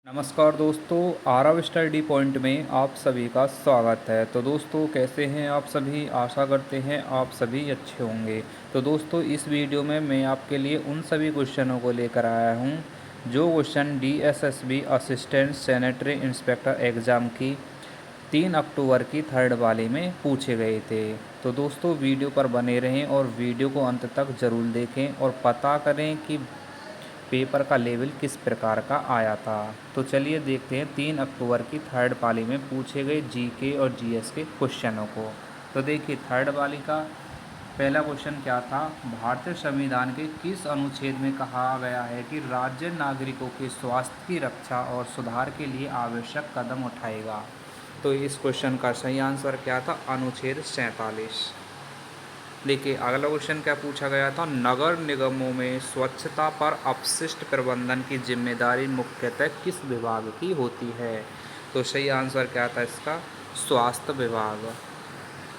नमस्कार दोस्तों, Aarav study point में आप सभी का स्वागत है। तो दोस्तों, कैसे हैं आप सभी? आशा करते हैं आप सभी अच्छे होंगे। तो दोस्तों, इस वीडियो में मैं आपके लिए उन सभी क्वेश्चनों को लेकर आया हूं जो question DSSB assistant sanitary inspector exam की 3 अक्टूबर की थर्ड वाली में पूछे गए थे। तो दोस्तों, वीडियो पर बने रहें और वीडियो को अंत तक ज़रूर देखें और पता करें कि पेपर का लेवल किस प्रकार का आया था। तो चलिए देखते हैं 3 अक्टूबर की थर्ड पाली में पूछे गए जीके और जीएस के क्वेश्चनों को। तो देखिए, थर्ड पाली का पहला क्वेश्चन क्या था? भारतीय संविधान के किस अनुच्छेद में कहा गया है कि राज्य नागरिकों के स्वास्थ्य की रक्षा और सुधार के लिए आवश्यक कदम उठाएगा? तो इस क्वेश्चन का सही आंसर क्या था? अनुच्छेद 47। देखिए, अगला क्वेश्चन क्या पूछा गया था? नगर निगमों में स्वच्छता पर अपशिष्ट प्रबंधन की जिम्मेदारी मुख्यतः किस विभाग की होती है? तो सही आंसर क्या था इसका? स्वास्थ्य विभाग।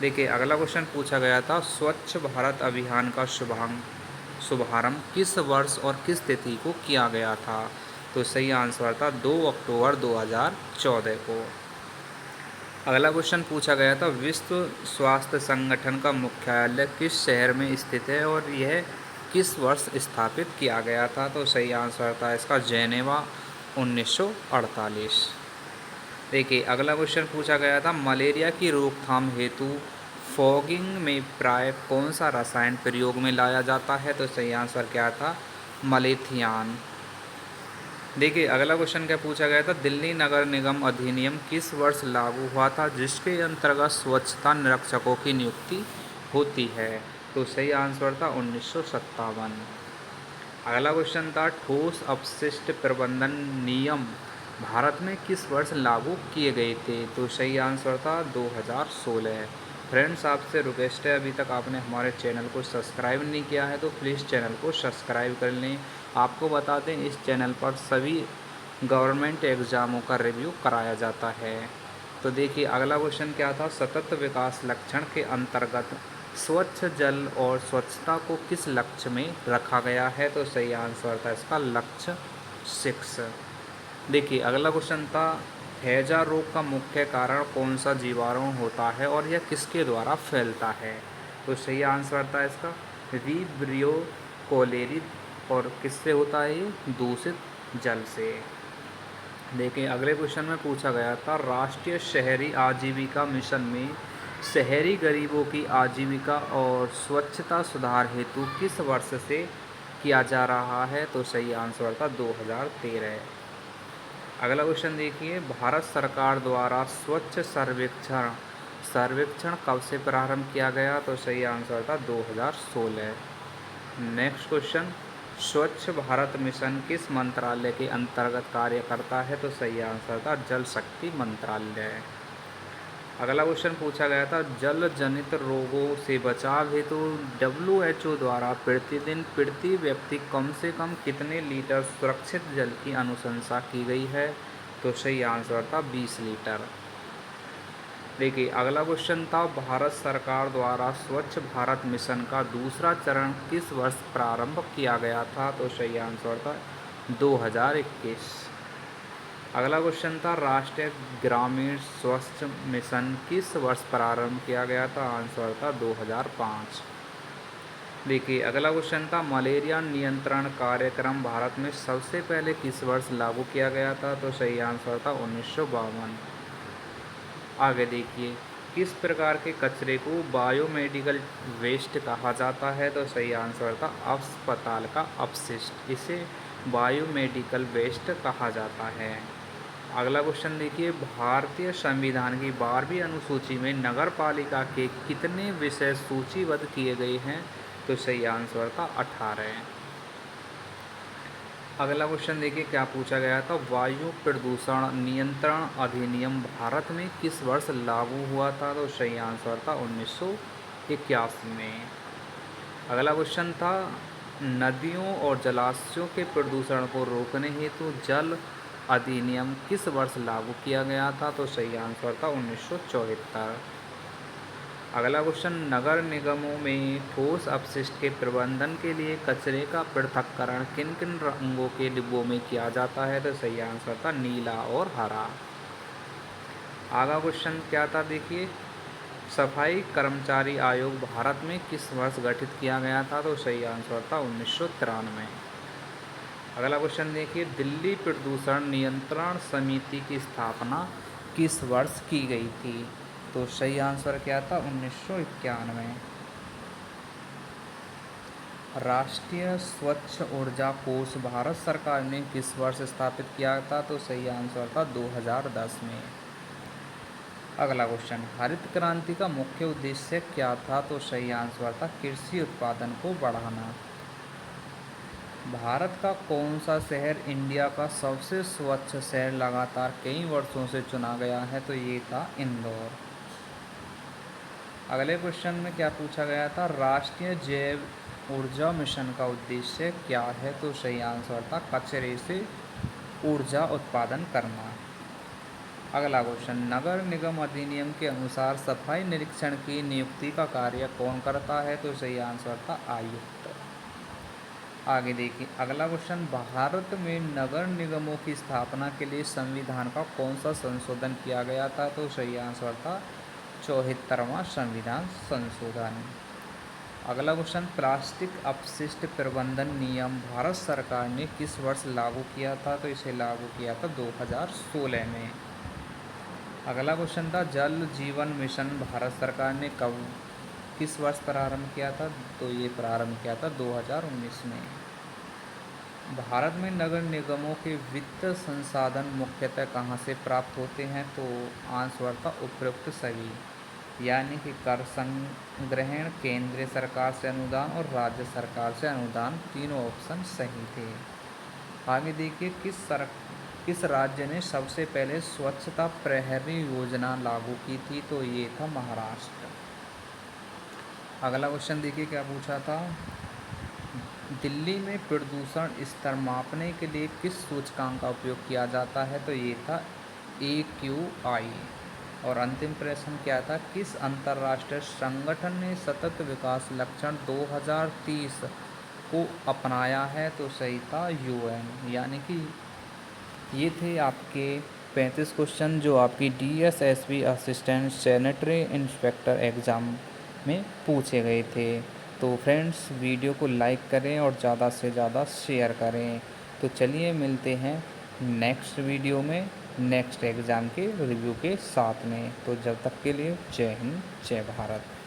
देखिए, अगला क्वेश्चन पूछा गया था स्वच्छ भारत अभियान का शुभारंभ किस वर्ष और किस तिथि को किया गया था? तो सही आंसर था 2 अक्टूबर 2014 को। अगला क्वेश्चन पूछा गया था विश्व स्वास्थ्य संगठन का मुख्यालय किस शहर में स्थित है और यह किस वर्ष स्थापित किया गया था? तो सही आंसर था इसका जेनेवा 1948। देखिए, अगला क्वेश्चन पूछा गया था मलेरिया की रोकथाम हेतु फॉगिंग में प्राय कौन सा रसायन प्रयोग में लाया जाता है? तो सही आंसर क्या था? मलेथियान। देखिए, अगला क्वेश्चन क्या पूछा गया था दिल्ली नगर निगम अधिनियम किस वर्ष लागू हुआ था जिसके अंतर्गत स्वच्छता निरीक्षकों की नियुक्ति होती है? तो सही आंसर था 1957। अगला क्वेश्चन था ठोस अपशिष्ट प्रबंधन नियम भारत में किस वर्ष लागू किए गए थे? तो सही आंसर था 2016। फ्रेंड्स, आपसे रिक्वेस्ट है, अभी तक आपने हमारे चैनल को सब्सक्राइब नहीं किया है तो प्लीज़ चैनल को सब्सक्राइब कर लें। आपको बता दें, इस चैनल पर सभी गवर्नमेंट एग्ज़ामों का रिव्यू कराया जाता है। तो देखिए, अगला क्वेश्चन क्या था? सतत विकास लक्षण के अंतर्गत स्वच्छ जल और स्वच्छता को किस लक्ष्य में रखा गया है? तो सही आंसर था इसका लक्ष्य 6। देखिए, अगला क्वेश्चन था हैजा रोग का मुख्य कारण कौन सा जीवाणु होता है और यह किसके द्वारा फैलता है? तो सही आंसर था इसका विब्रियो कोलेरी। और किससे होता है ये? दूषित जल से। देखिए, अगले क्वेश्चन में पूछा गया था राष्ट्रीय शहरी आजीविका मिशन में शहरी गरीबों की आजीविका और स्वच्छता सुधार हेतु किस वर्ष से किया जा रहा है? तो सही आंसर था 2013। अगला क्वेश्चन देखिए, भारत सरकार द्वारा स्वच्छ सर्वेक्षण सर्वेक्षण कब से प्रारंभ किया गया? तो सही आंसर था 2016। नेक्स्ट क्वेश्चन, स्वच्छ भारत मिशन किस मंत्रालय के अंतर्गत कार्य करता है? तो सही आंसर था जल शक्ति मंत्रालय। अगला क्वेश्चन पूछा गया था जल जनित रोगों से बचाव हेतु WHO द्वारा प्रतिदिन प्रति व्यक्ति कम से कम कितने लीटर सुरक्षित जल की अनुशंसा की गई है? तो सही आंसर था 20 लीटर। देखिए, अगला क्वेश्चन था भारत सरकार द्वारा स्वच्छ भारत मिशन का दूसरा चरण किस वर्ष प्रारंभ किया गया था? तो सही आंसर था 2021। अगला क्वेश्चन था राष्ट्रीय ग्रामीण स्वास्थ्य मिशन किस वर्ष प्रारंभ किया गया था? आंसर था 2005। देखिए, अगला क्वेश्चन था मलेरिया नियंत्रण कार्यक्रम भारत में सबसे पहले किस वर्ष लागू किया गया था? तो सही आंसर था 1952। आगे देखिए, किस प्रकार के कचरे को बायोमेडिकल वेस्ट कहा जाता है? तो सही आंसर था अस्पताल का अपशिष्ट, इसे बायोमेडिकल वेस्ट कहा जाता है। अगला क्वेश्चन देखिए, भारतीय संविधान की 12वीं अनुसूची में नगर पालिका के कितने विषय सूचीबद्ध किए गए हैं? तो सही आंसर था 18। अगला क्वेश्चन देखिए क्या पूछा गया था वायु प्रदूषण नियंत्रण अधिनियम भारत में किस वर्ष लागू हुआ था? तो सही आंसर था 1981 में। अगला क्वेश्चन था नदियों और जलाशयों के प्रदूषण को रोकने हेतु जल अधिनियम किस वर्ष लागू किया गया था? तो सही आंसर था 1974। अगला क्वेश्चन, नगर निगमों में ठोस अपशिष्ट के प्रबंधन के लिए कचरे का पृथक्करण किन किन रंगों के डिब्बों में किया जाता है? तो सही आंसर था नीला और हरा। आगा क्वेश्चन क्या था देखिए, सफाई कर्मचारी आयोग भारत में किस वर्ष गठित किया गया था? तो सही आंसर था 1993। अगला क्वेश्चन देखिए, दिल्ली प्रदूषण नियंत्रण समिति की स्थापना किस वर्ष की गई थी? तो सही आंसर क्या था? 1991। राष्ट्रीय स्वच्छ ऊर्जा कोष भारत सरकार ने किस वर्ष स्थापित किया था? तो सही आंसर था 2010 में। अगला क्वेश्चन, हरित क्रांति का मुख्य उद्देश्य क्या था? तो सही आंसर था कृषि उत्पादन को बढ़ाना। भारत का कौन सा शहर इंडिया का सबसे स्वच्छ शहर लगातार कई वर्षों से चुना गया है? तो ये था इंदौर। अगले क्वेश्चन में क्या पूछा गया था, राष्ट्रीय जैव ऊर्जा मिशन का उद्देश्य क्या है? तो सही आंसर था कचरे से ऊर्जा उत्पादन करना। अगला क्वेश्चन, नगर निगम अधिनियम के अनुसार सफाई निरीक्षण की नियुक्ति का कार्य कौन करता है? तो सही आंसर था आयुक्त। आगे देखिए अगला क्वेश्चन, भारत में नगर निगमों की स्थापना के लिए संविधान का कौन सा संशोधन किया गया था? तो सही आंसर था 74वां संविधान संशोधन। अगला क्वेश्चन, प्लास्टिक अपशिष्ट प्रबंधन नियम भारत सरकार ने किस वर्ष लागू किया था? तो इसे लागू किया था 2016 में। अगला क्वेश्चन था, जल जीवन मिशन भारत सरकार ने कब किस वर्ष प्रारंभ किया था? तो ये प्रारंभ किया था 2019 में। भारत में नगर निगमों के वित्त संसाधन मुख्यतः कहाँ से प्राप्त होते हैं? तो आंसर था उपरोक्त सभी, यानी कि कर संग्रहण, केंद्रीय सरकार से अनुदान और राज्य सरकार से अनुदान, तीनों ऑप्शन सही थे। आगे देखिए किस राज्य ने सबसे पहले स्वच्छता प्रहरी योजना लागू की थी? तो ये था महाराष्ट्र। अगला क्वेश्चन देखिए क्या पूछा था, दिल्ली में प्रदूषण स्तर मापने के लिए किस सूचकांक का उपयोग किया जाता है? तो ये था AQI। और अंतिम प्रश्न क्या था, किस अंतर्राष्ट्रीय संगठन ने सतत विकास लक्ष्य 2030 को अपनाया है? तो सही था UN। यानी कि ये थे आपके 35 क्वेश्चन जो आपकी DSSB assistant sanitary inspector exam में पूछे गए थे। तो फ्रेंड्स वीडियो को लाइक करें और ज़्यादा से ज़्यादा शेयर करें। तो चलिए मिलते हैं नेक्स्ट वीडियो में नेक्स्ट एग्ज़ाम के रिव्यू के साथ में। तो जब तक के लिए जय हिंद जय भारत।